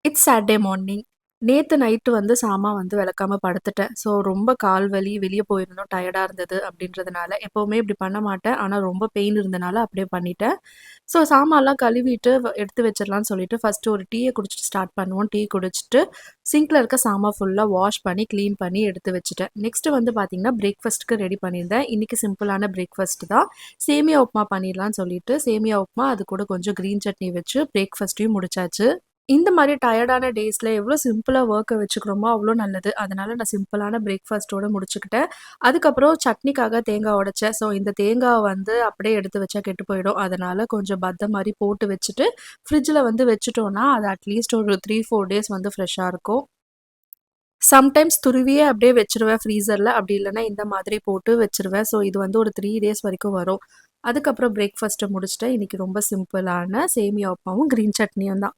It's Saturday morning. நேத்து night வந்து சாமான் வந்து வெளக்காம படுத்துட்டேன். ஸோ ரொம்ப கால் வலி, வெளிய போயிருந்தோம், டயர்டா இருந்தது அப்டின்றதுனால, எப்பவுமே இப்டி பண்ண மாட்டேன். ஆனா ரொம்ப பெயின் இருந்தனால அப்டியே பண்ணிட்டேன். ஸோ சாமான்லாம் கழுவிட்டு எடுத்து வச்சிடலான்னு சொல்லிட்டு ஃபர்ஸ்ட்டு ஒரு டீய குடிச்சிட்டு ஸ்டார்ட் பண்ணுவோம். டீ குடிச்சிட்டு சிங்க்ல இருக்க சாமான் ஃபுல்லா வாஷ் பண்ணி, கிளீன் பண்ணி எடுத்து வச்சுட்டேன். நெக்ஸ்ட்டு வந்து பார்த்தீங்கன்னா, பிரேக்ஃபாஸ்ட்க்கு ரெடி பண்ணியிருந்தேன். இன்னைக்கு சிம்பிளான பிரேக்ஃபாஸ்ட் தான். சேமியா உப்புமா பண்ணிடலான்னு சொல்லிட்டு, சேமியா உப்புமா அது கூட கொஞ்சம் கிரீன் சட்னி வச்சு பிரேக்ஃபாஸ்ட்டையும் முடிச்சாச்சு. இந்த மாரி டயர்டான டேஸ்ல எவ்ளோ சிம்பிளா வொர்க்க வச்சுக்கிறோமோ, அவ்ளோ நல்லது. அதனால நான் சிம்பிளான பிரேக்ஃபாஸ்ட்டோட முடிச்சுக்கிட்டேன். அதுக்கப்புறம் சட்னிக்காக தேங்கா உடைச்சேன். ஸோ இந்த தேங்காவ வந்து அப்படியே எடுத்து வச்சா கெட்டு போயிடும். அதனால கொஞ்சம் மாரி போட்டு வச்சுட்டு, ஃப்ரிட்ஜ்ல வந்து வச்சுட்டோம்னா, அது அட்லீஸ்ட் ஒரு 3, 4 டேஸ் வந்து ஃப்ரெஷ்ஷா இருக்கும். சம்டைம்ஸ் துருவியே அப்படியே வச்சுருவேன் ஃப்ரீசர்ல. அப்படி இல்லன்னா இந்த மாதிரி போட்டு வச்சுருவேன். ஸோ இது வந்து ஒரு 3 டேஸ் வரைக்கும் வரும். அதுக்கப்புறம் பிரேக்ஃபாஸ்ட்ட முடிச்சுட்டேன். இன்னைக்கு ரொம்ப சிம்பிளான சேமியா உப்புமாவும், கிரீன் சட்னியும் தான்.